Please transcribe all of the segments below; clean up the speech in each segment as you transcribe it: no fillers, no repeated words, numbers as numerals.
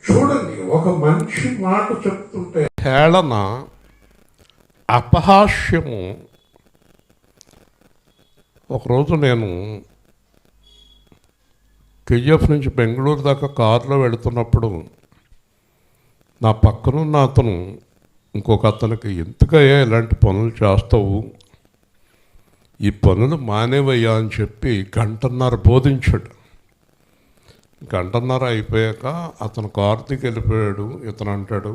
చూడండి, ఒక మంచి మాట చెప్తుంటే హేళన, అపహాస్యము. ఒకరోజు నేను కేజీఎఫ్ నుంచి బెంగళూరు దాకా కారులో వెళుతున్నప్పుడు నా పక్కనున్న అతను ఇంకొక అతనికి, ఎందుకయ్యా ఇలాంటి పనులు చేస్తావు, ఈ పనులు మానేవయ్యా అని చెప్పి గంటన్నర బోధించాడు. గంటన్నర అయిపోయాక అతను కారు దిగి వెళ్ళిపోయాడు. ఇతను అంటాడు,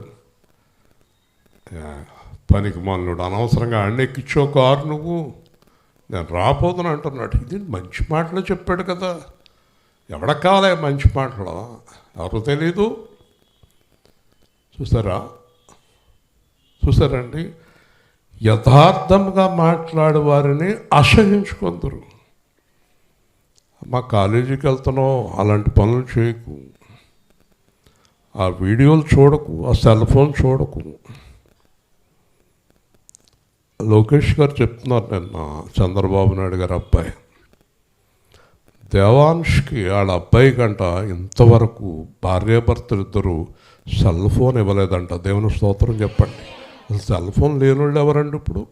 పనికి మనలుడు, అనవసరంగా ఆడిని ఎక్కించావు కారు, నువ్వు నేను రాపోదని అంటున్నాడు. ఇది మంచి మాటలు చెప్పాడు కదా, ఎవడకు కావాలి మంచి మాటలు, ఎవరు తెలీదు. చూసారండి, యథార్థంగా మాట్లాడే వారిని అసహించుకుందరు. మా కాలేజీకి వెళ్తున్నావు, అలాంటి పనులు చేయకు, ఆ వీడియోలు చూడకు, ఆ సెల్ ఫోన్ చూడకు. లోకేష్ గారు చెప్తున్నారు నిన్న, చంద్రబాబు నాయుడు గారు అబ్బాయి దేవాంష్కి వాళ్ళ అబ్బాయి కంట ఇంతవరకు భార్యాభర్తలు ఇద్దరు సెల్ ఫోన్ ఇవ్వలేదంట. దేవుని స్తోత్రం చెప్పండి. అసలు సెల్ ఫోన్ లేనివాళ్ళు ఎవరండి? ఇప్పుడు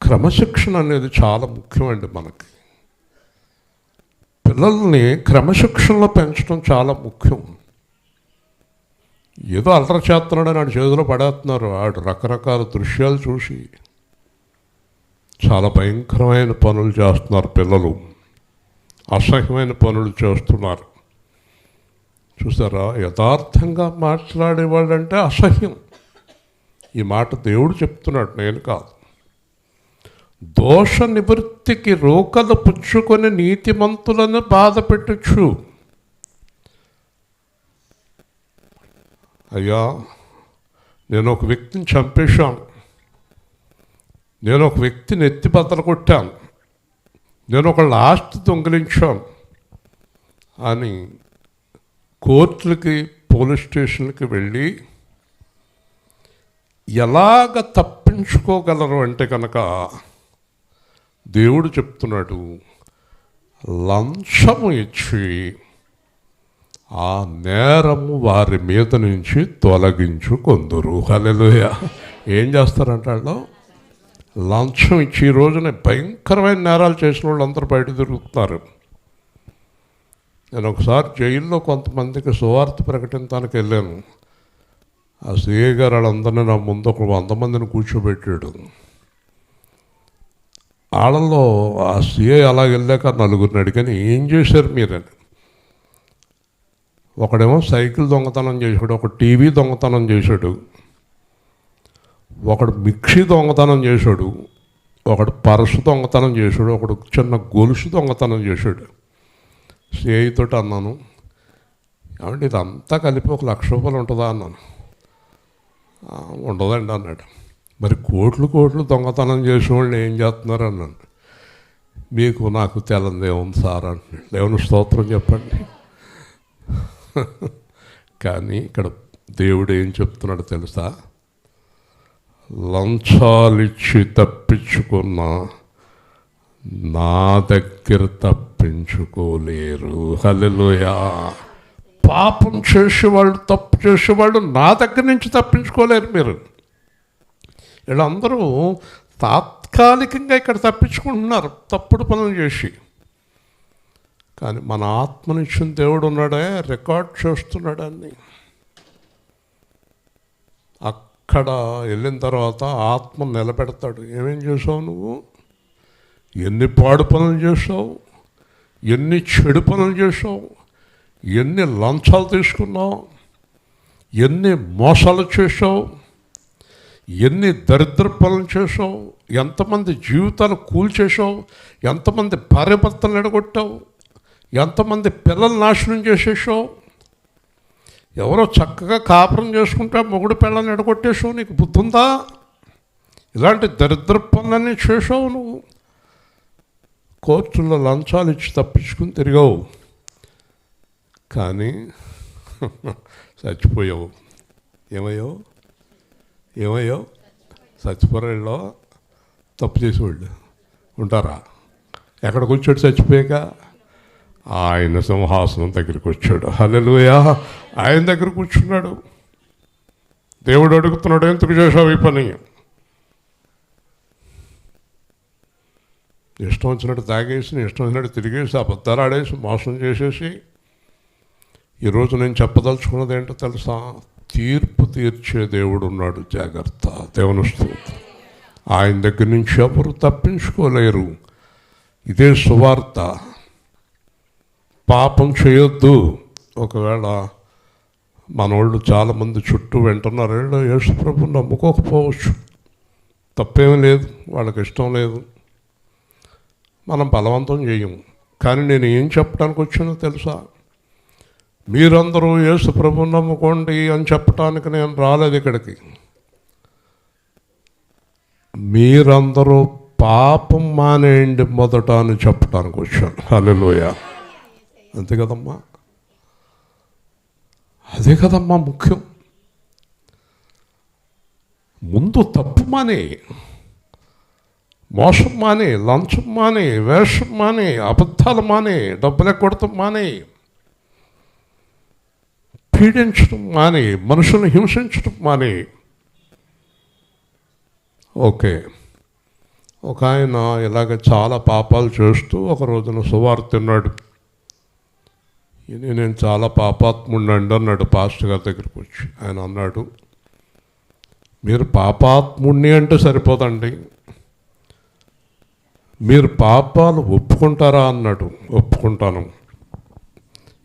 క్రమశిక్షణ అనేది చాలా ముఖ్యమండి. మనకి పిల్లల్ని క్రమశిక్షణలో పెంచడం చాలా ముఖ్యం. ఏదో అల్లరి చేస్తున్నాడని ఆడు చేతిలో పడేస్తున్నారు. ఆడు రకరకాల దృశ్యాలు చూసి చాలా భయంకరమైన పనులు చేస్తున్నారు పిల్లలు, అసహ్యమైన పనులు చేస్తున్నారు. చూసారా, యథార్థంగా మాట్లాడేవాళ్ళంటే అసహ్యం. ఈ మాట దేవుడు చెప్తున్నాడు, నేను కాదు. దోష నివృత్తికి రోకలు పుచ్చుకొని నీతిమంతులను బాధ పెట్టచ్చు. అయ్యా, నేను ఒక వ్యక్తిని చంపేశాను, నేను ఒక వ్యక్తిని ఎత్తి బద్దలు కొట్టాను, నేను ఒకళ్ళ ఆస్తి దొంగిలించాను అని కోర్టులకి, పోలీస్ స్టేషన్లకి వెళ్ళి ఎలాగ తప్పించుకోగలరు అంటే కనుక దేవుడు చెప్తున్నాడు, లంచము ఇచ్చి ఆ నేరము వారి మీద నుంచి తొలగించుకొందురు. హల్లెలూయా. ఏం చేస్తారంట వాళ్ళు? లంచం ఇచ్చి. ఈ రోజున భయంకరమైన నేరాలు చేసిన వాళ్ళు అందరూ బయట తిరుగుతున్నారు. నేను ఒకసారి జైల్లో కొంతమందికి సువార్త ప్రకటించడానికి వెళ్ళాను. ఆ సిఐ గారు వాళ్ళందరినీ నా ముందు ఒక 100 మందిని కూర్చోబెట్టాడు. వాళ్ళలో ఆ సిఐ అలా వెళ్ళాక 4గురిని అడిగాను, ఏం చేశారు మీరని. ఒకడేమో సైకిల్ దొంగతనం చేశాడు, ఒక టీవీ దొంగతనం చేశాడు, ఒకడు మిక్సీ దొంగతనం చేశాడు, ఒకడు పర్సు దొంగతనం చేశాడు, ఒకడు చిన్న గొలుసు దొంగతనం చేశాడు. సిఐతో అన్నాను, ఏమంటే ఇదంతా కలిపి 1 లక్ష రూపాయలు ఉంటుందా అన్నాను. ఉండదండి అన్నాడు. మరి కోట్లు దొంగతనం చేసిన వాళ్ళు ఏం చేస్తున్నారు అన్నాను. మీకు నాకు తెలంది ఏముంది సార్ అంటున్నాడు. దేవుని స్తోత్రం చెప్పండి. కానీ ఇక్కడ దేవుడు ఏం చెప్తున్నాడు తెలుసా? లంచాలిచ్చి తప్పించుకున్న నా దగ్గర తప్పించుకోలేరు. హల్లెలూయా. పాపం చేసేవాళ్ళు, తప్పు చేసేవాళ్ళు నా దగ్గర నుంచి తప్పించుకోలేరు. మీరు వీళ్ళందరూ తాత్కాలికంగా ఇక్కడ తప్పించుకుంటున్నారు తప్పుడు పనులు చేసి. కానీ మన ఆత్మనిచ్చిన దేవుడు ఉన్నాడే, రికార్డ్ చేస్తున్నాడని. అక్కడ వెళ్ళిన తర్వాత ఆత్మ నిలబెడతాడు. ఏమేం చేసావు నువ్వు? ఎన్ని పాడు పనులు చేసావు, ఎన్ని చెడు పనులు చేసావు, ఎన్ని లంచాలు తీసుకున్నావు, ఎన్ని మోసాలు చేసావు, ఎన్ని దరిద్ర పనులు చేసావు, ఎంతమంది జీవితాలు కూల్చేసావు, ఎంతమంది భార్యాభర్తలు ఎడగొట్టావు, ఎంతమంది పిల్లలు నాశనం చేసేసావు. ఎవరో చక్కగా కాపురం చేసుకుంటే మొగుడు పిల్లల్ని ఎడగొట్టేసావు. నీకు బుద్ధి ఉందా? ఇలాంటి దరిద్ర పనులన్నీ చేసావు నువ్వు. కోర్టుల్లో లంచాలు ఇచ్చి తప్పించుకుని తిరిగావు, కానీ చచ్చిపోయావు. ఏమయ్యావు? చచ్చిపోరాళ్ళలో తప్పు చేసేవాళ్ళు ఉంటారా? ఎక్కడికి వచ్చాడు చచ్చిపోయాక? ఆయన సింహాసనం దగ్గరికి వచ్చాడు. హల్లెలూయా! ఆయన దగ్గర కూర్చున్నాడు. దేవుడు అడుగుతున్నాడు, ఎందుకు చేసావు ఈ పని? ఇష్టం వచ్చినట్టు తాగేసి, ఇష్టం వచ్చినట్టు తిరిగేసి, అబద్ధాలు ఆడేసి, మోసం చేసేసి, ఈరోజు నేను చెప్పదలుచుకున్నది ఏంటో తెలుసా? తీర్పు తీర్చే దేవుడు ఉన్నాడు, జాగ్రత్త. దేవుని స్తోత్రం. ఆయన దగ్గర నుంచి ఎవరు తప్పించుకోలేరు. ఇదే సువార్త. పాపం చేయొద్దు. ఒకవేళ మనోళ్ళు చాలామంది చుట్టూ వింటున్నారు, యేసు ప్రభువుని నమ్ముకోకపోవచ్చు, తప్పేమీ లేదు, వాళ్ళకి ఇష్టం లేదు, మనం బలవంతం చేయము. కానీ నేను ఏం చెప్పడానికి వచ్చానో తెలుసా? మీరందరూ యేసు ప్రభువుని నమ్ముకోండి అని చెప్పడానికి నేను రాలేదు ఇక్కడికి. మీరందరూ పాపం మానేయండి మొదట అని చెప్పడానికి వచ్చాను. హల్లెలూయా! అంతే కదమ్మా, అదే కదమ్మా ముఖ్యం. ముందు తప్పు మానే, మోసం మానే, లంచం మానే, వేషం మానే, అబద్ధాలు మానే, డబ్బులు కొడతాం మానే, పీడించడం మానే, మనుషులను హింసించడం మానే. ఓకే, ఒక ఆయన ఇలాగ చాలా పాపాలు చేస్తూ ఒక రోజున సువార్త తిన్నాడు. నేను చాలా పాపాత్ముడినండి అన్నాడు పాస్టర్ గారి దగ్గరికి వచ్చి. ఆయన అన్నాడు, మీరు పాపాత్ముడిని అంటే సరిపోదండి, మీరు పాపాలు ఒప్పుకుంటారా అన్నాడు. ఒప్పుకుంటాను.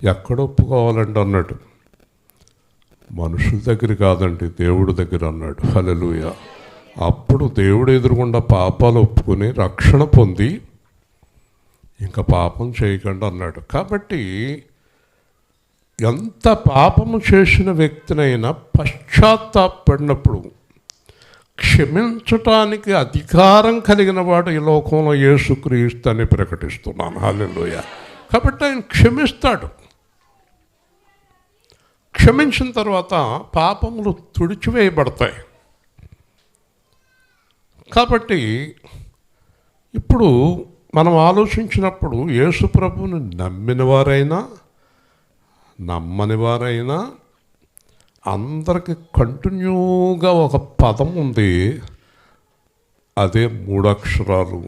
ఎక్కడ ఒప్పుకోవాలండి అన్నాడు. మనుషుల దగ్గర కాదండి, దేవుడి దగ్గర అన్నాడు. హల్లెలూయా! అప్పుడు దేవుడు ఎదురుగుండా పాపాలు ఒప్పుకొని రక్షణ పొంది ఇంకా పాపం చేయకండి అన్నాడు. కాబట్టి ఎంత పాపము చేసిన వ్యక్తినైనా పశ్చాత్తాపడినప్పుడు క్షమించటానికి అధికారం కలిగిన వాడు ఈ లోకంలో యేసుక్రీస్తు అని ప్రకటిస్తున్నాను. హల్లెలూయా! కాబట్టి ఆయన క్షమిస్తాడు. క్షమించిన తర్వాత పాపములు తుడిచివేయబడతాయి. కాబట్టి ఇప్పుడు మనం ఆలోచించినప్పుడు యేసు ప్రభువుని నమ్మిన వారైనా నమ్మని వారైనా అందరికి కంటిన్యూగా ఒక పదం ఉంది, అదే 3 అక్షరాలు,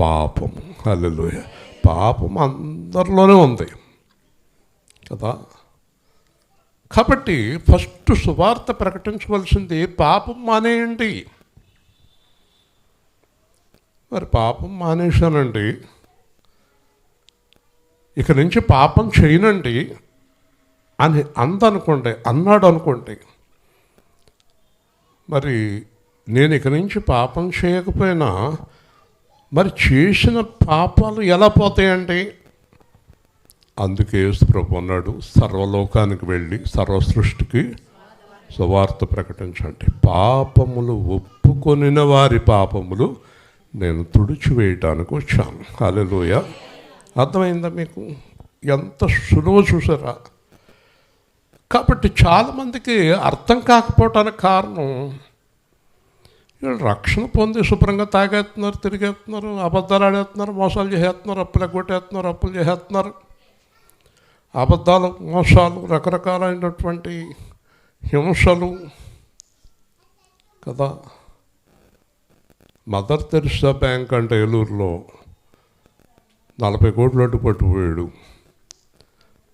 పాపం. హల్లెలూయా! పాపం అందరిలోనే ఉంది కదా. కాబట్టి ఫస్ట్ సువార్త ప్రకటించవలసింది పాపం మానేయండి. మరి పాపం మానేశానండి, ఇక నుంచి పాపం చేయనండి అని అన్నాడు అనుకోండి, మరి నేను ఇక నుంచి పాపం చేయకపోయినా మరి చేసిన పాపాలు ఎలా పోతాయండి? అందుకే యేసు ప్రభు అన్నాడు, సర్వలోకానికి వెళ్ళి సర్వ సృష్టికి సువార్త ప్రకటించండి. పాపములు ఒప్పుకొనిన వారి పాపములు నేను తుడిచివేయటానికి వచ్చాను. హల్లెలూయా! అర్థమైందా మీకు? ఎంత సులువు చూసారా? కాబట్టి చాలామందికి అర్థం కాకపోవటానికి కారణం, వీళ్ళు రక్షణ పొంది శుభ్రంగా తాగేస్తున్నారు, తిరిగేస్తున్నారు, అబద్ధాలు ఆడేస్తున్నారు, మోసాలు చేసేస్తున్నారు, అప్పులు ఎగ్గొట్టేస్తున్నారు, అప్పులు చేసేస్తున్నారు, అబద్ధాలు, మోసాలు, రకరకాలైనటువంటి హింసలు కదా. మదర్ తెరిసా బ్యాంక్ అంటే ఏలూరులో 40 కోట్లు అడ్డు పట్టుపోయాడు.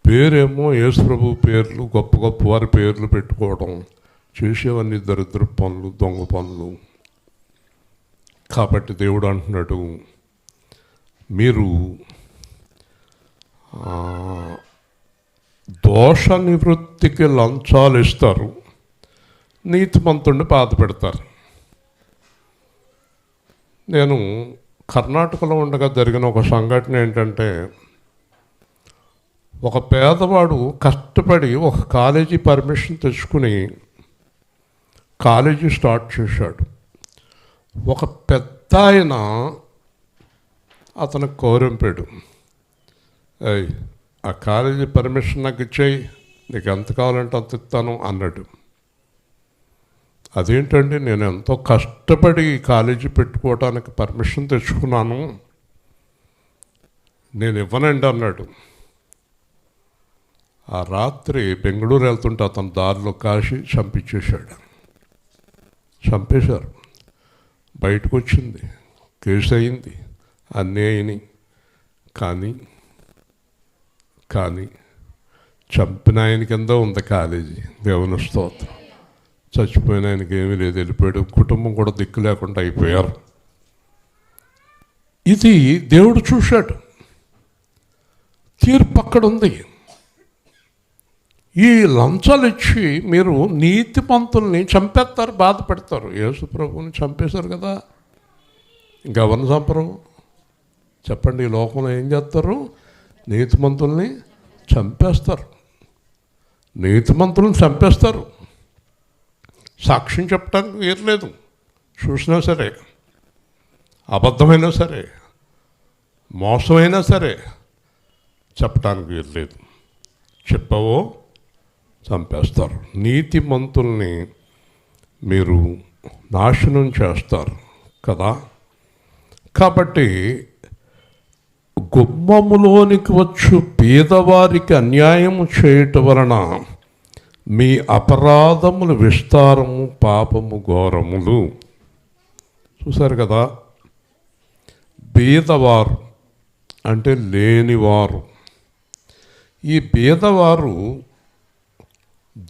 పేరేమో యేసు ప్రభు పేర్లు, గొప్ప గొప్ప వారి పేర్లు పెట్టుకోవడం, చేసేవన్నీ దరిద్ర పనులు, దొంగ పనులు. కాబట్టి దేవుడు అంటున్నాడు, మీరు దోష నివృత్తికి లంచాలు ఇస్తారు, నీతిమంతుడిని బాధ పెడతారు. నేను కర్ణాటకలో ఉండగా జరిగిన ఒక సంఘటన ఏంటంటే, ఒక పేదవాడు కష్టపడి ఒక కాలేజీ పర్మిషన్ తెచ్చుకుని కాలేజీ స్టార్ట్ చేశాడు. ఒక పెద్ద ఆయన అతను కోరింపాడు, ఆ కాలేజీ పర్మిషన్ నాకు ఇచ్చేయి, నీకు ఎంత కావాలంటే అంత ఇస్తాను అన్నాడు. అదేంటండి, నేను ఎంతో కష్టపడి కాలేజీ పెట్టుకోవడానికి పర్మిషన్ తెచ్చుకున్నాను, నేను ఇవ్వనండి అన్నాడు. ఆ రాత్రి బెంగళూరు వెళ్తుంటే అతను దారిలో కాశీ చంపేశారు. బయటకు వచ్చింది, కేసు అయింది, అన్నీ అయినాయి. కానీ చంపిన ఆయన కింద ఉంది కాలేజీ. దేవుని స్తోత్రం. చచ్చిపోయిన ఆయనకి ఏమీ లేదు, వెళ్ళిపోయాడు. కుటుంబం కూడా దిక్కు లేకుండా అయిపోయారు. ఇది దేవుడు చూశాడు. తీర్పు అక్కడ ఉంది. ఈ లంచాలు ఇచ్చి మీరు నీతిమంతుల్ని చంపేస్తారు, బాధ పెడతారు. యేసు ప్రభువుని చంపేశారు కదా, ఇంకెవరిని చంపరు చెప్పండి? ఈ లోకంలో ఏం చేస్తారు? నీతిమంతుల్ని చంపేస్తారు. సాక్ష్యం చెప్పడానికి వీరలేదు. చూసినా సరే, అబద్ధమైనా సరే, మోసమైనా సరే చెప్పడానికి వీరలేదు. చెప్పవో చంపేస్తారు. నీతిమంతుల్ని మీరు నాశనం చేస్తారు కదా. కాబట్టి గుమ్మములోనికి వచ్చు పేదవారికి అన్యాయము చేయటం వలన మీ అపరాధములు విస్తారము, పాపము ఘోరములు. చూశారు కదా, బీదవారు అంటే లేనివారు. ఈ బీదవారు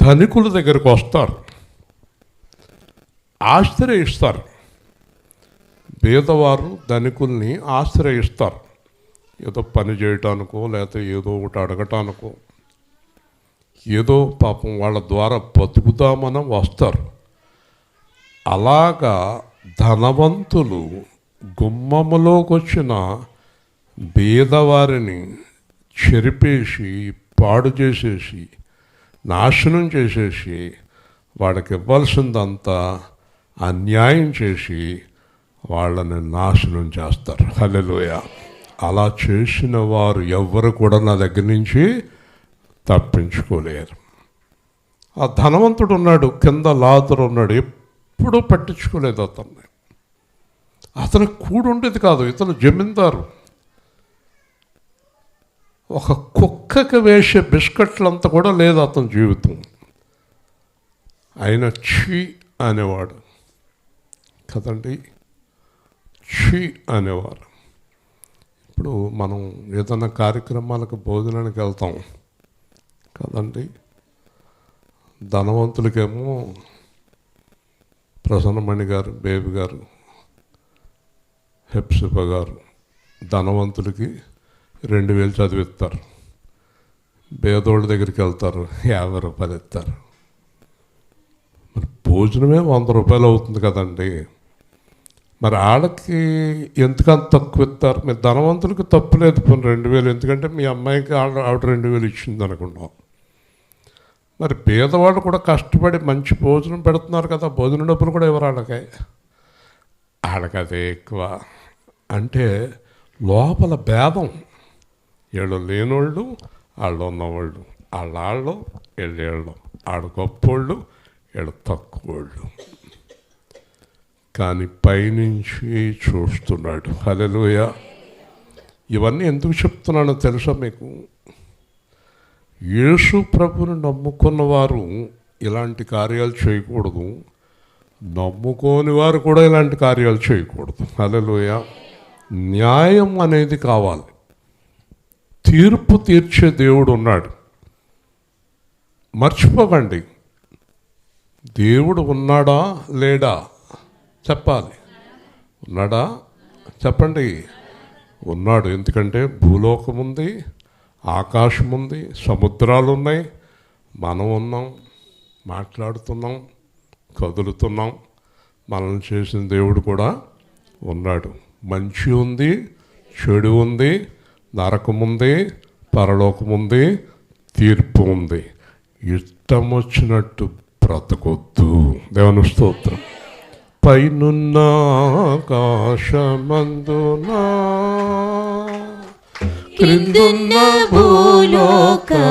ధనికుల దగ్గరికి వస్తారు, ఆశ్రయిస్తారు. బీదవారు ధనికుల్ని ఆశ్రయిస్తారు. ఏదో పని చేయటానికో, లేకపోతే ఏదో ఒకటి అడగటానికో, ఏదో పాపం వాళ్ళ ద్వారా బతుకుతామని వస్తారు. అలాగా ధనవంతులు గుమ్మములోకి వచ్చిన బీదవారిని చెరిపేసి, పాడు చేసేసి, నాశనం చేసేసి, వాడికి ఇవ్వాల్సిందంతా అన్యాయం చేసి వాళ్ళని నాశనం చేస్తారు. హల్లెలూయా. అలా చేసిన వారు ఎవ్వరు కూడా నా దగ్గర నుంచి తప్పించుకోలేరు. ఆ ధనవంతుడు ఉన్నాడు, కింద లాజరు ఉన్నాడు, ఎప్పుడూ పట్టించుకోలేదు అతన్ని. అతనికి కూడు ఉండేది కాదు. ఇతను జమీందారు. ఒక కుక్కకి వేసే బిస్కెట్లంతా కూడా లేదు అతని జీవితం. ఆయన ఛీ అనేవాడు కదండి, ఛీ అనేవారు. ఇప్పుడు మనం ఏదైనా కార్యక్రమాలకు భోజనానికి వెళ్తాం కదండి. ధనవంతులకేమో ప్రసన్నమణి గారు, బేబీ గారు, హెప్సిప గారు ధనవంతులకి 2000 చదివిస్తారు. పేదోళ్ళ దగ్గరికి వెళ్తారు, 50 రూపాయలు ఇస్తారు. మరి భోజనమే 100 రూపాయలు అవుతుంది కదండి. మరి ఆడకి ఎందుకంత తక్కువ ఇస్తారు? మీరు ధనవంతులకి తప్పు లేదు, 2000, ఎందుకంటే మీ అమ్మాయికి ఆవిడ 2000 ఇచ్చింది అనుకున్నాం. మరి పేదవాళ్ళు కూడా కష్టపడి మంచి భోజనం పెడుతున్నారు కదా, భోజన డబ్బులు కూడా ఎవరు ఆడకదే ఎక్కువ. అంటే లోపల భేదం. వీళ్ళు లేనోళ్ళు, వాళ్ళు ఉన్నవాళ్ళు, వాళ్ళు వీళ్ళు, ఆడు గొప్పోళ్ళు, వీళ్ళు తక్కువోళ్ళు. కానీ పైనుంచి చూస్తున్నాడు. హల్లెలూయా. ఇవన్నీ ఎందుకు చెప్తున్నానో తెలుసా మీకు? యేసు ప్రభువుని నమ్ముకున్న వారు ఇలాంటి కార్యాలు చేయకూడదు, నమ్ముకోని వారు కూడా ఇలాంటి కార్యాలు చేయకూడదు. హల్లెలూయా. న్యాయం అనేది కావాలి. తీర్పు తీర్చే దేవుడు ఉన్నాడు. మర్చిపోకండి, దేవుడు ఉన్నాడా లేడా చెప్పాలి. ఉన్నాడా చెప్పండి. ఉన్నాడు. ఎందుకంటే భూలోకం ఉంది, ఆకాశం ఉంది, సముద్రాలు ఉన్నాయి, మనం ఉన్నాం, మాట్లాడుతున్నాం, కదులుతున్నాం. మనల్ని చేసిన దేవుడు కూడా ఉన్నాడు. మంచి ఉంది, చెడు ఉంది, నరకం ఉంది, పరలోకం ఉంది, తీర్పు ఉంది. ఇష్టం వచ్చినట్టు బ్రతకొద్దు. దేవుని స్తోత్రం. పైనున్న ఆకాశమందునా, క్రిందున్న భూలోకమందునా,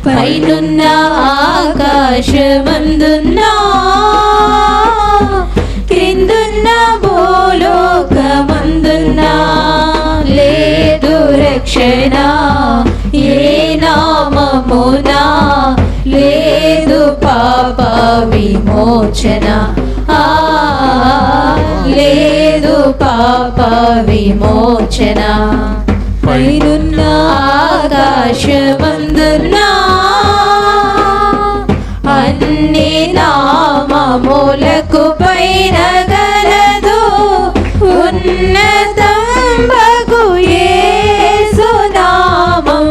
పైనున్న ఆకాశమందునా, క్రిందున్న భూలోకమందునా, రక్షణ ఏ నామమునా లేదు పాప విమోచన లేదు పాప విమోచన పైనున్న ఆకాశమందున్నా అన్ని నామములకు పైన గలదు ఉన్నతంబగు యేసు నామం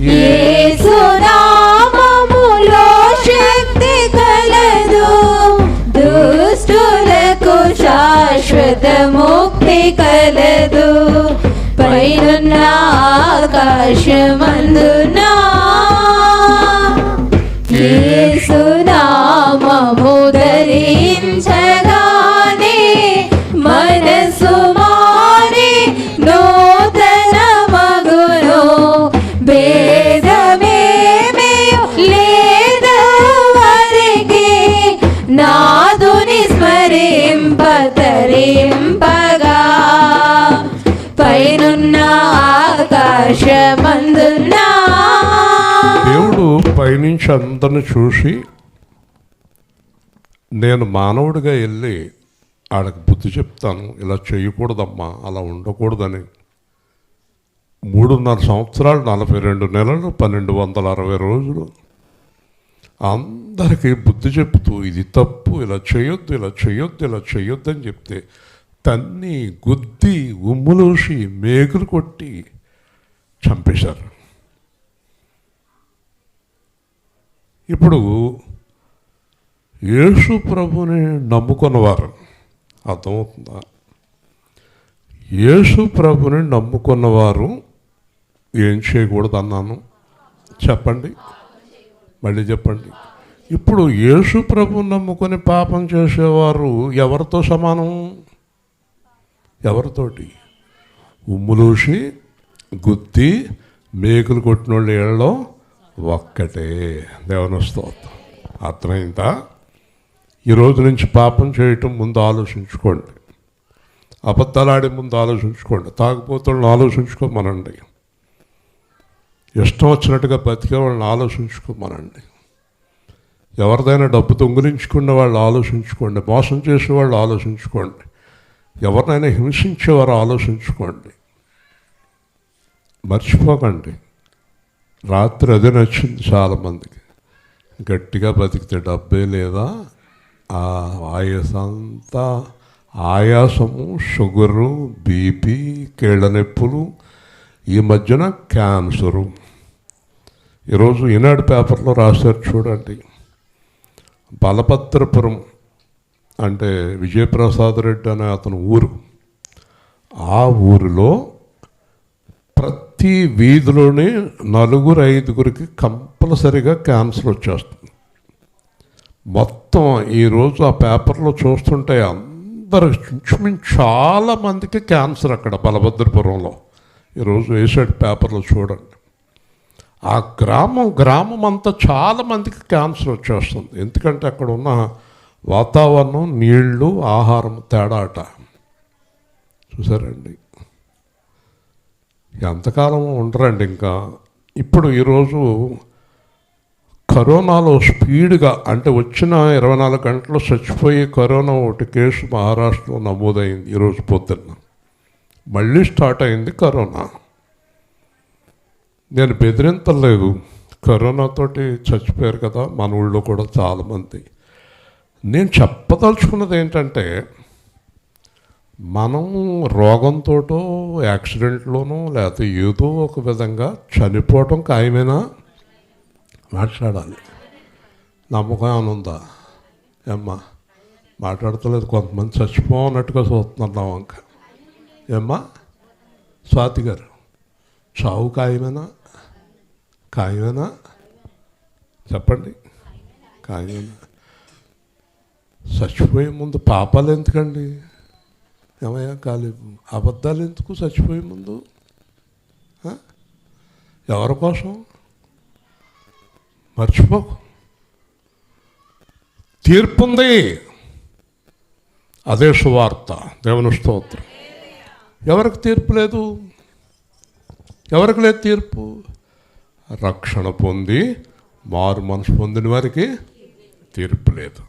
యేసు నామములో శక్తి కలదు దుష్టులకు శాశ్వత ముక్తి కలదు పైనున్న ఆకాశమందునా యేసు నామము ధరించగానే మనసు మారి నూతన మగును భేదమేమీ లేదు వరకే నాదుని స్మరింపతరింపగా పైనున్న ఆకాశమందునా దేవుడు పైనుంచి అందరిని చూసి నేను మానవుడిగా వెళ్ళి ఆడకు బుద్ధి చెప్తాను, ఇలా చేయకూడదమ్మా, అలా ఉండకూడదని 3.5 సంవత్సరాలు 42 నెలలు 1260 రోజులు అందరికీ బుద్ధి చెప్తూ ఇది తప్పు, ఇలా చేయొద్దు, ఇలా చేయొద్దు, ఇలా చేయొద్దు అని చెప్తే తన్ని గుద్ది ఉమ్ములూసి మేకులు కొట్టి చంపేశారు. ఇప్పుడు యేసు ప్రభుని నమ్ముకున్నవారు అర్థమవుతుందా? యేసు ప్రభుని నమ్ముకున్నవారు ఏం చేయకూడదు అన్నాను చెప్పండి, మళ్ళీ చెప్పండి. ఇప్పుడు యేసు ప్రభుని నమ్ముకొని పాపం చేసేవారు ఎవరితో సమానం? ఎవరితోటి? ఉమ్ములూసి గుద్ది మేకులు కొట్టిన వాళ్ళు ఏళ్ళలో ఒక్కటే. దేవుని స్తోత్రం. అర్థమైందా? ఈరోజు నుంచి పాపం చేయటం ముందు ఆలోచించుకోండి, అబద్ధాలాడే ముందు ఆలోచించుకోండి, తాగుపోతులను ఆలోచించుకోమనండి, ఇష్టం వచ్చినట్టుగా బతికే వాళ్ళని ఆలోచించుకోమనండి, ఎవరిదైనా డబ్బు దొంగిలించుకున్న వాళ్ళు ఆలోచించుకోండి, మోసం చేసేవాళ్ళు ఆలోచించుకోండి, ఎవరినైనా హింసించేవారు ఆలోచించుకోండి. మర్చిపోకండి, రాత్రి అదే నచ్చింది చాలామందికి. గట్టిగా బతికితే డబ్బే లేదా, ఆయాసంతా ఆయాసము, షుగరు, బీపీ, కీళ్ళ నొప్పులు, ఈ మధ్యన క్యాన్సరు. ఈరోజు ఈనాడు పేపర్లో రాశారు చూడండి, బలభద్రపురం అంటే విజయప్రసాద్ రెడ్డి అనే అతను ఊరు, ఆ ఊరిలో ప్రతి వీధిలోనే 4-5 కంపల్సరిగా క్యాన్సర్ వచ్చేస్తుంది. మొత్తం ఈరోజు ఆ పేపర్లో చూస్తుంటే అందరు చాలామందికి క్యాన్సర్ అక్కడ బలభద్రపురంలో ఈరోజు వేసాడు పేపర్లో చూడండి. ఆ గ్రామం అంతా చాలామందికి క్యాన్సర్ వచ్చేస్తుంది. ఎందుకంటే అక్కడ ఉన్న వాతావరణం, నీళ్లు, ఆహారం తేడా అట. చూసారండి, ఎంతకాలం ఉండరండి ఇంకా. ఇప్పుడు ఈరోజు కరోనాలో స్పీడ్గా అంటే వచ్చిన 24 గంటలు చచ్చిపోయి కరోనా ఒకటి కేసు మహారాష్ట్రలో నమోదైంది. ఈరోజు పొద్దున్న మళ్ళీ స్టార్ట్ అయింది కరోనా. నేను బెదిరింతలేదు, కరోనాతోటి చచ్చిపోయారు కదా మన ఊళ్ళో కూడా చాలామంది. నేను చెప్పదలుచుకున్నది ఏంటంటే, మనం రోగంతోటో యాక్సిడెంట్లోనో లేకపోతే ఏదో ఒక విధంగా చనిపోవటం ఖాయమేనా? మాట్లాడాలి. నమ్మకం ఏమైనా ఉందా? ఏమ్మా మాట్లాడతలేదు, కొంతమంది చచ్చిపోనట్టుగా చూస్తున్నాం ఇంకా. ఏమ్మా స్వాతి గారు, చావు ఖాయమేనా? ఖాయమేనా? చెప్పండి, ఖాయమేనా? చచ్చిపోయే ముందు పాపాలు ఎందుకండి? ఏమయ్యా కాలేదు, అబద్ధాలు ఎందుకు చచ్చిపోయే ముందు? ఎవరి కోసం? మర్చిపోకు, తీర్పుంది, అదే సువార్త. దేవుని స్తోత్రం. ఎవరికి తీర్పు లేదు? ఎవరికి లేదు తీర్పు? రక్షణ పొంది మారు మనసు పొందిన వారికి తీర్పు లేదు.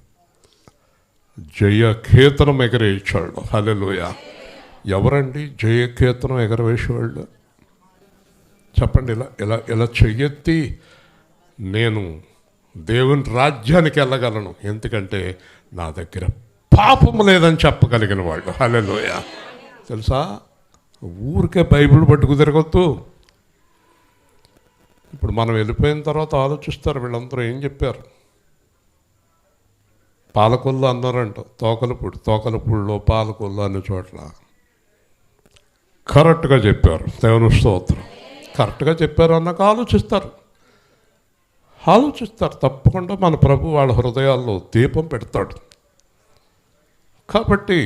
జయకేతనం ఎగరేయించాడు. హల్లెలూయా. ఎవరండి జయకేతనం ఎగరవేసేవాళ్ళు? చెప్పండి. ఇలా ఇలా ఇలా చెయ్యెత్తి నేను దేవుని రాజ్యానికి వెళ్ళగలను, ఎందుకంటే నా దగ్గర పాపం లేదని చెప్పగలిగిన వాళ్ళు. హల్లెలూయా. తెలుసా, ఊరికే బైబిల్ పట్టుకు తిరగొద్దు. ఇప్పుడు మనం వెళ్ళిపోయిన తర్వాత ఆలోచిస్తారు వీళ్ళందరూ ఏం చెప్పారు. పాలకొల్లు అన్నారంట, తోకలపూడిలో పాలకొల్లు అనే చోట్ల కరెక్ట్గా చెప్పారు. దేవుని స్తోత్రం. కరెక్ట్గా చెప్పారు అన్నాక ఆలోచిస్తారు. తప్పకుండా మన ప్రభు వాళ్ళ హృదయాల్లో దీపం పెడతాడు. కాబట్టి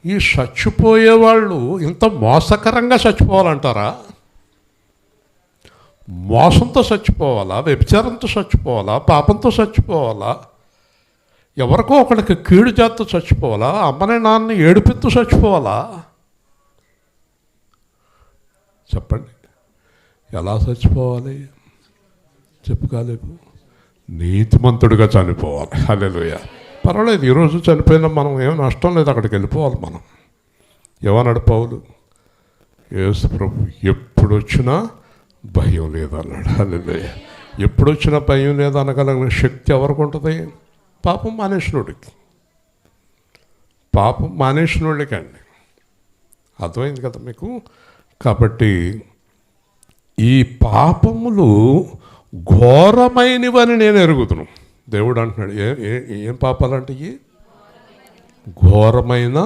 ఈ చచ్చిపోయే వాళ్ళు ఇంత మోసకరంగా చచ్చిపోవాలంటారా? మోసంతో చచ్చిపోవాలా? వ్యభిచారంతో చచ్చిపోవాలా? పాపంతో చచ్చిపోవాలా? ఎవరికో ఒకరికి కీడు జాతితో చచ్చిపోవాలా? అమ్మని నాన్నని ఏడిపిస్తూ చచ్చిపోవాలా? చెప్పండి, ఎలా చచ్చిపోవాలి? చెప్పుకోలేము. నీతిమంతుడిగా చనిపోవాలి. హల్లెలూయా. పర్వాలేదు, ఈరోజు చనిపోయినా మనం ఏం నష్టం లేదు, అక్కడికి వెళ్ళిపోవాలి మనం. ఏమన్నాడు పౌలు? యేసు ప్రభు ఎప్పుడు వచ్చినా భయం లేదన్నాడు. హల్లెలూయా. ఎప్పుడు వచ్చినా భయం లేదనగలిగిన శక్తి ఎవరికి ఉంటుంది? పాపం మానేసినోళ్ళకి అండి. అర్థమైంది కదా మీకు? కాబట్టి ఈ పాపములు ఘోరమైనవని నేను ఎరుగుతున్నాను. దేవుడు అంటున్నాడు, ఏం పాపాలంటే ఇవి? ఘోరమైన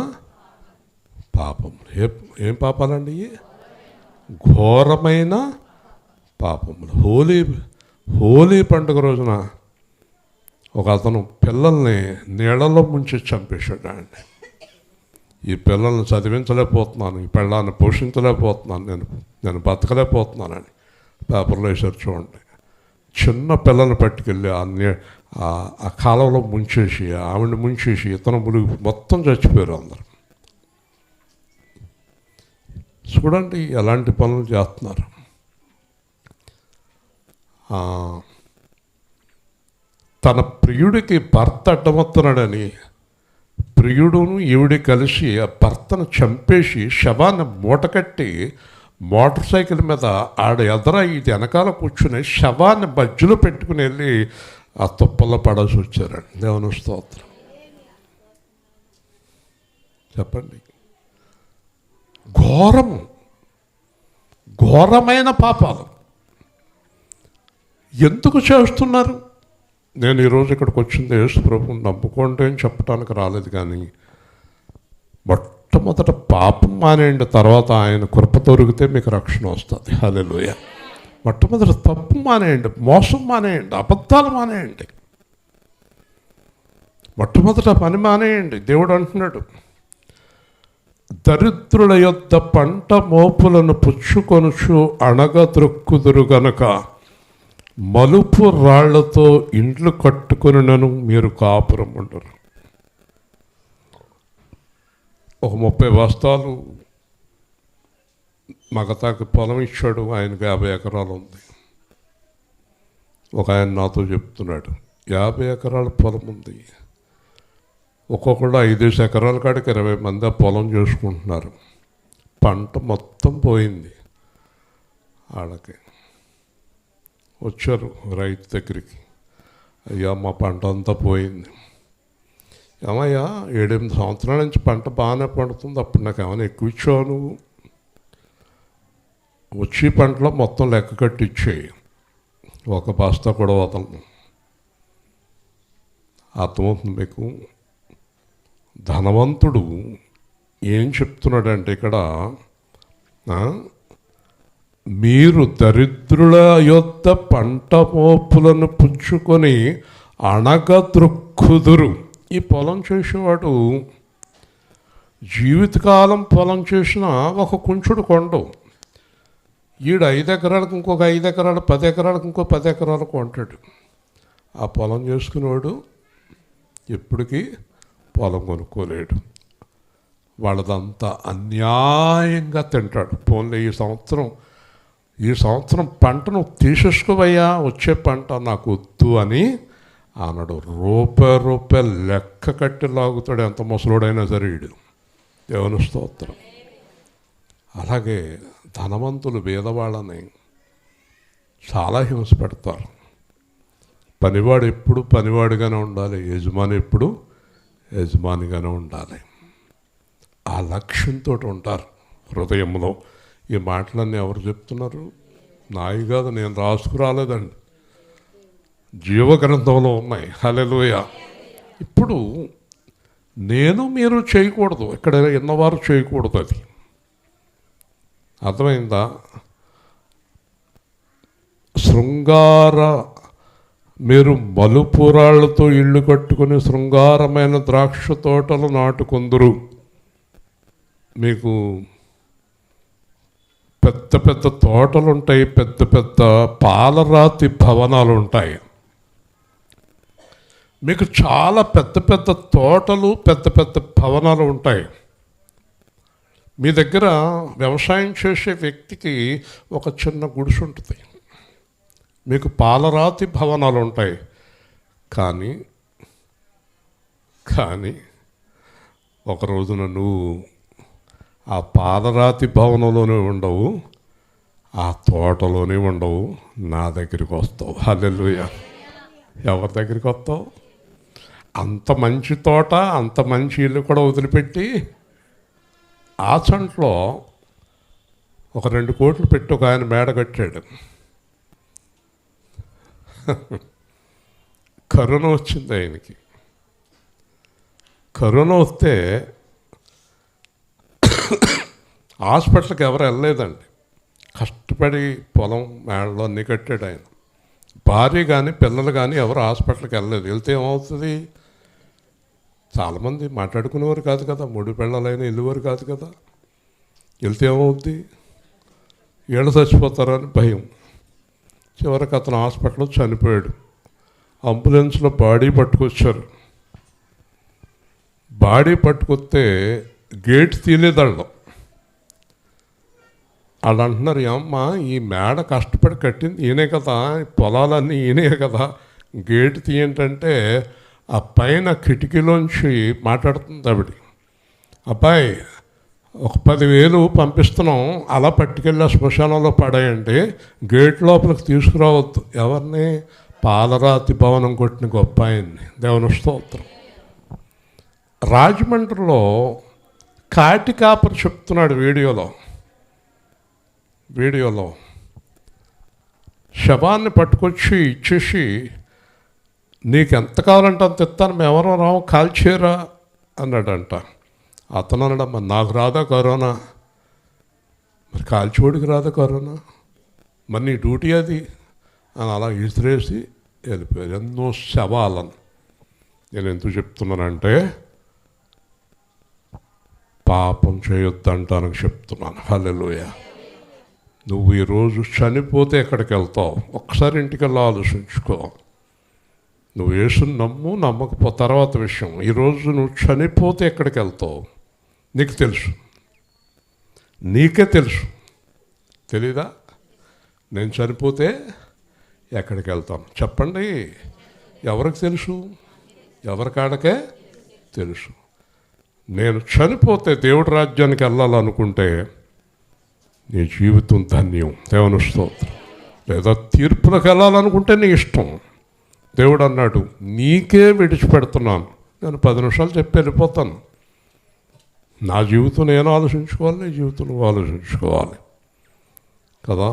పాపములు. ఏం పాపాలండి ఇవి? ఘోరమైన పాపములు. హోలీ పండుగ రోజున ఒక అతను పిల్లల్ని నీళ్ళలో ముంచి చంపేశాడు అండి. ఈ పిల్లల్ని చదివించలేకపోతున్నాను, ఈ పిల్లల్ని పోషించలేకపోతున్నాను, నేను బతకలేకపోతున్నానని పేపర్లో వేసారు చూడండి. చిన్న పిల్లల్ని పట్టుకెళ్ళి ఆ కాలంలో ముంచేసి, ఆవిడని ముంచేసి, ఇతను ములుగు మొత్తం చచ్చిపోయారు అందరు. చూడండి ఎలాంటి పనులు చేస్తున్నారు. తన ప్రియుడికి భర్త అడ్డమవుతున్నాడని ప్రియుడును ఈవిడి కలిసి ఆ భర్తను చంపేసి శవాన్ని మూటకట్టి మోటార్ సైకిల్ మీద ఇది వెనకాల కూర్చుని శవాన్ని మధ్యలో పెట్టుకుని వెళ్ళి ఆ తుప్పల్లో పడాల్సి వచ్చారండి. దేవుని స్తోత్రం. చెప్పండి, ఘోరమైన పాపాలు ఎందుకు చేస్తున్నారు? నేను ఈరోజు ఇక్కడికి వచ్చింది యేసు ప్రభువుని నమ్ముకోండి అని చెప్పడానికి రాలేదు, కానీ మొట్టమొదట పాపం మానేయండి, తర్వాత ఆయన కృప దొరికితే మీకు రక్షణ వస్తుంది. హల్లెలూయా. మొట్టమొదట తప్పు మానేయండి, మోసం మానేయండి, అబద్ధాలు మానేయండి. మొట్టమొదట పని మానేయండి. దేవుడు అంటున్నాడు, దరిద్రుల యొద్ద పంట మోపులను పుచ్చుకొనుచు అణగద్రొక్కుదురు గనక మలుపు రాళ్లతో ఇండ్లు కట్టుకొనునను మీరు కాపురం ఉండరు. ఒక 30 బస్తాలు మగతాకి పొలం ఇచ్చాడు. ఆయనకు 50 ఎకరాలు ఉంది. ఒక ఆయన నాతో చెప్తున్నాడు, 50 ఎకరాల పొలం ఉంది, ఒక్కొక్కళ్ళు 5 ఎకరాల కాడికి 20 మంది ఆ పొలం చేసుకుంటున్నారు. పంట మొత్తం పోయింది. వాళ్ళకి వచ్చారు రైతు దగ్గరికి, అయ్యా మా పంట అంతా పోయింది. ఏమయ్యా 7-8 సంవత్సరాల నుంచి పంట బాగానే పండుతుంది, అప్పుడు నాకు ఏమైనా ఎక్కువ ఇచ్చావు నువ్వు? వచ్చి పంటలో మొత్తం లెక్క కట్టి ఇచ్చేయి, ఒక బస్తా కూడా వదలను. అర్థమవుతుంది మీకు? ధనవంతుడు ఏం చెప్తున్నాడంటే ఇక్కడ, మీరు దరిద్రుల యొద్ద పంట మోపులను పుచ్చుకొని అణగద్రొక్కుదురు. ఈ పొలం చేసేవాడు జీవితకాలం పొలం చేసిన ఒక కుంచుడు కొండవు. ఈడు 5 ఎకరాలకు ఇంకొక 5 ఎకరాలు, 10 ఎకరాలకు ఇంకో 10 ఎకరాలు కొంటాడు. ఆ పొలం చేసుకునేవాడు ఎప్పటికీ పొలం కొనుక్కోలేడు. వాళ్ళదంతా అన్యాయంగా తింటాడు. పోన్లే ఈ సంవత్సరం ఈ సంవత్సరం పంటను తీసేసుకోవయ్యా, వచ్చే పంట నాకు వద్దు అని అన్నాడు. రూపాయి లెక్క కట్టి లాగుతాడు, ఎంత ముసలోడైనా సరే వీడు. దేవుని స్తోత్రం. అలాగే ధనవంతులు పేదవాళ్ళని చాలా హింస పెడతారు. పనివాడు ఎప్పుడు పనివాడిగానే ఉండాలి, యజమాని ఎప్పుడు యజమానిగానే ఉండాలి. ఆ లక్ష్యంతో ఉంటారు హృదయంలో. ఈ మాటలన్నీ ఎవరు చెప్తున్నారు? నాయి కాదు, నేను రాసుకురాలేదండి, జీవగ్రంథంలో ఉన్నాయి. హల్లెలూయా. ఇప్పుడు నేను మీరు చేయకూడదు, ఇక్కడ ఎన్నవారు చేయకూడదు. అది అర్థమైందా? మీరు మలుపురాళ్లతో ఇళ్ళు కట్టుకుని శృంగారమైన ద్రాక్ష తోటలు నాటుకుందురు. మీకు పెద్ద పెద్ద తోటలు ఉంటాయి, పెద్ద పెద్ద పాలరాతి భవనాలు ఉంటాయి. మీకు చాలా పెద్ద పెద్ద తోటలు, పెద్ద పెద్ద భవనాలు ఉంటాయి. మీ దగ్గర వ్యవసాయం చేసే వ్యక్తికి ఒక చిన్న గుడిసె ఉంటుంది. మీకు పాలరాతి భవనాలు ఉంటాయి. కానీ ఒక రోజున నువ్వు ఆ పాలరాతి భవనంలోనే ఉండవు, ఆ తోటలోనే ఉండవు, నా దగ్గరికి వస్తావు. హల్లెలూయా. ఎవరి దగ్గరికి వస్తావు? అంత మంచి తోట, అంత మంచి ఇల్లు కూడా వదిలిపెట్టి ఆ చంట్లో ఒక 2 కోట్లు పెట్టి ఒక ఆయన మేడ కట్టాడు. కరోనా వచ్చింది ఆయనకి. కరోనా వస్తే హాస్పిటల్కి ఎవరు వెళ్ళలేదండి. కష్టపడి పొలం మేడలో అన్నీ కట్టాడు ఆయన. భార్య కానీ పిల్లలు కానీ ఎవరు హాస్పిటల్కి వెళ్ళలేదు. వెళ్తే ఏమవుతుంది? చాలామంది మాట్లాడుకునేవారు కాదు కదా, 3 పిల్లలైనా వెళ్ళేవారు కాదు కదా. వెళ్తే ఏమవుద్ది? ఏళ్ళు చచ్చిపోతారని భయం. చివరికి అతను హాస్పిటల్లో చనిపోయాడు. అంబులెన్స్లో బాడీ పట్టుకొచ్చారు. బాడీ పట్టుకొస్తే గేట్ తీయలేదాళ్ళు. వాళ్ళు అంటున్నారు, ఏమ్మా ఈ మేడ కష్టపడి కట్టింది ఈయనే కదా, పొలాలన్నీ ఈయనే కదా, గేట్ తీయంటే ఆ పైన కిటికీలోంచి మాట్లాడుతుంది ఆవిడ. అబ్బాయి ఒక 10,000 పంపిస్తున్నాం, అలా పట్టుకెళ్ళి ఆ శ్మశానంలో పడేయండి, గేట్ లోపలికి తీసుకురావద్దు. ఎవరిని? పాలరాతి భవనం కొట్టిన గొప్ప ఆయన్ని. దేవుని స్తోత్రం. రాజమండ్రిలో కాటి కాపరి చెప్తున్నాడు వీడియోలో శవాన్ని పట్టుకొచ్చి ఇచ్చేసి, నీకు ఎంత కావాలంటే అంత ఇస్తాను, మేము ఎవరో రావు, కాల్చేరా అన్నాడంట. అతను అన్నాడమ్మా, నాకు రాదా కరోనా? మరి కాల్చివాడికి రాదా కరోనా? మరి నీ డ్యూటీ అది అని అలా ఇసిరేసి వెళ్ళిపోయారు. ఎన్నో శవాలను. నేను ఎందుకు చెప్తున్నానంటే పాపం చేయొద్దంటానికి చెప్తున్నాను. హల్లెలూయా. నువ్వు ఈరోజు చనిపోతే ఎక్కడికి వెళ్తావు? ఒక్కసారి ఇంటికి వెళ్ళి ఆలోచించుకో. నువ్వు యేసుని నమ్మకపో తర్వాత విషయం. ఈరోజు నువ్వు చనిపోతే ఎక్కడికి వెళ్తావు నీకు తెలుసు, నీకే తెలుసు. తెలీదా? నేను చనిపోతే ఎక్కడికి వెళ్తాను చెప్పండి. ఎవరికి తెలుసు? ఎవరికాడకే తెలుసు. నేను చనిపోతే దేవుడి రాజ్యానికి వెళ్ళాలనుకుంటే నీ జీవితం ధన్యం. దేవుని స్తోత్రం. లేదా తీర్పులకు వెళ్ళాలనుకుంటే నీ ఇష్టం. దేవుడు అన్నాడు, నీకే విడిచిపెడుతున్నాను, నేను 10 నిమిషాలు చెప్పి వెళ్ళిపోతాను. నా జీవితం నేను ఆలోచించుకోవాలి, నీ జీవితం నువ్వు ఆలోచించుకోవాలి కదా.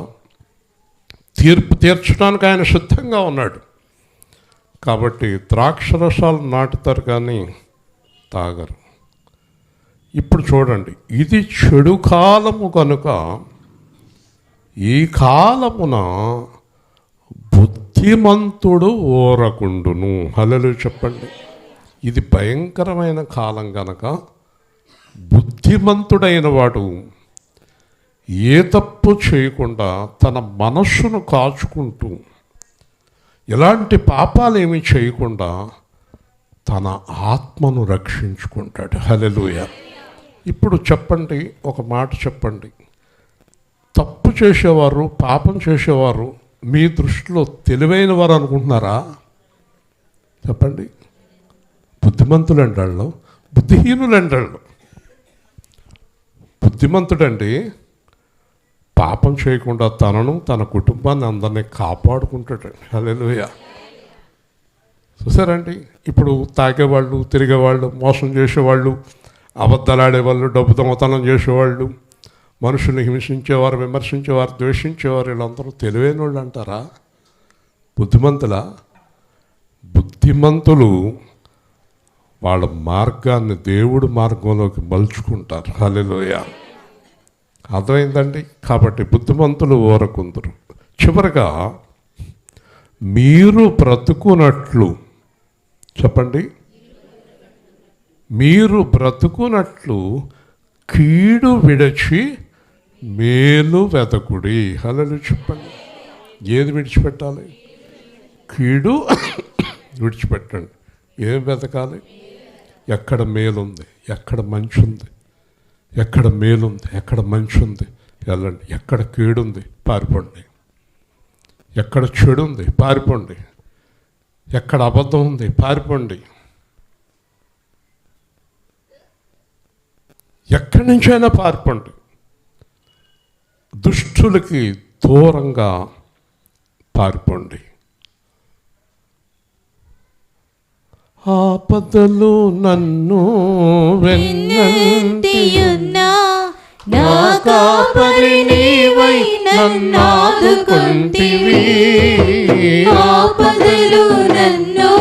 తీర్పు తీర్చడానికి ఆయన సిద్ధంగా ఉన్నాడు. కాబట్టి ద్రాక్షరసాలు నాటుతారు కానీ తాగరు. ఇప్పుడు చూడండి, ఇది చెడు కాలము కనుక ఈ కాలమున బుద్ధిమంతుడు ఓరకుండును. హల్లెలూయా చెప్పండి. ఇది భయంకరమైన కాలం కనుక బుద్ధిమంతుడైన వాడు ఏ తప్పు చేయకుండా తన మనస్సును కాచుకుంటూ ఎలాంటి పాపాలు ఏమీ చేయకుండా తన ఆత్మను రక్షించుకుంటాడు. హల్లెలూయా. ఇప్పుడు చెప్పండి, ఒక మాట చెప్పండి. తప్పు చేసేవారు, పాపం చేసేవారు మీ దృష్టిలో తెలివైన వారు అనుకుంటున్నారా? చెప్పండి. బుద్ధిమంతులు అంటాళ్ళు, బుద్ధిహీనులు అంటాళ్ళు. బుద్ధిమంతుడండి పాపం చేయకుండా తనను తన కుటుంబాన్ని అందరినీ కాపాడుకుంటాడండి. హల్లెలూయా. చూసారండి, ఇప్పుడు తాగేవాళ్ళు, తిరిగేవాళ్ళు, మోసం చేసేవాళ్ళు, అబద్ధాలాడేవాళ్ళు, డబ్బు దొంగతనం చేసేవాళ్ళు, మనుషుల్ని హింసించేవారు, విమర్శించేవారు, ద్వేషించేవారు, వీళ్ళందరూ తెలివైన వాళ్ళు అంటారా? బుద్ధిమంతులా? బుద్ధిమంతులు వాళ్ళ మార్గాన్ని దేవుడి మార్గంలోకి మలుచుకుంటారు. హల్లెలూయా. అర్థమైందండి? కాబట్టి బుద్ధిమంతులు ఊరకుందరు. చివరగా మీరు బ్రతుకున్నట్లు, చెప్పండి, మీరు బ్రతుకున్నట్లు కీడు విడిచి మేలు వెతకుడి. హల్లెలూయా. చెప్పండి, ఏది విడిచిపెట్టాలి? కీడు విడిచిపెట్టండి. ఏం వెతకాలి? ఎక్కడ మేలుంది, ఎక్కడ మంచి ఉంది, ఎక్కడ మేలుంది, ఎక్కడ మంచి ఉంది వెళ్ళండి. ఎక్కడ కీడుంది పారిపోండి. ఎక్కడ చెడు ఉంది పారిపోండి. ఎక్కడ అబద్ధం ఉంది పారిపోండి. ఎక్కడి నుంచైనా పారిపోండి. దుష్టులకి దూరంగా పారిపోండి. ఆపదలు నన్ను వెన్నంటియున్నా నా కాపరి నీవై నన్నాదుకుంటివి. ఆపదలు నన్ను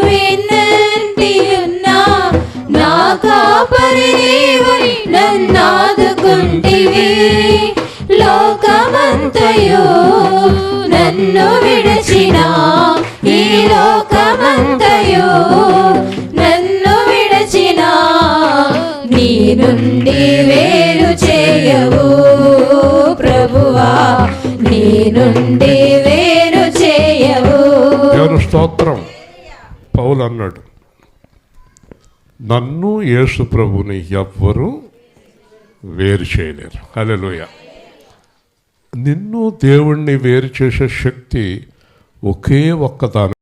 వెన్నంటియున్నా నా కాపరి నీవై నన్నాదుకుంటివి. లోకమంతయు నన్ను విడచిన, ఈ లోకమంతయు నన్ను విడచిన, నీ నుండి వేరు చేయవు ప్రభువా, నీ నుండి వేరు చేయవు. దేవుని స్తోత్రం. పౌలు అన్నాడు, నన్ను యేసు ప్రభుని ఎవ్వరూ వేరు చేయలేరు. హల్లెలూయా. నిన్ను దేవుణ్ణి వేరు చేసే శక్తి ఒకే ఒక్కదాని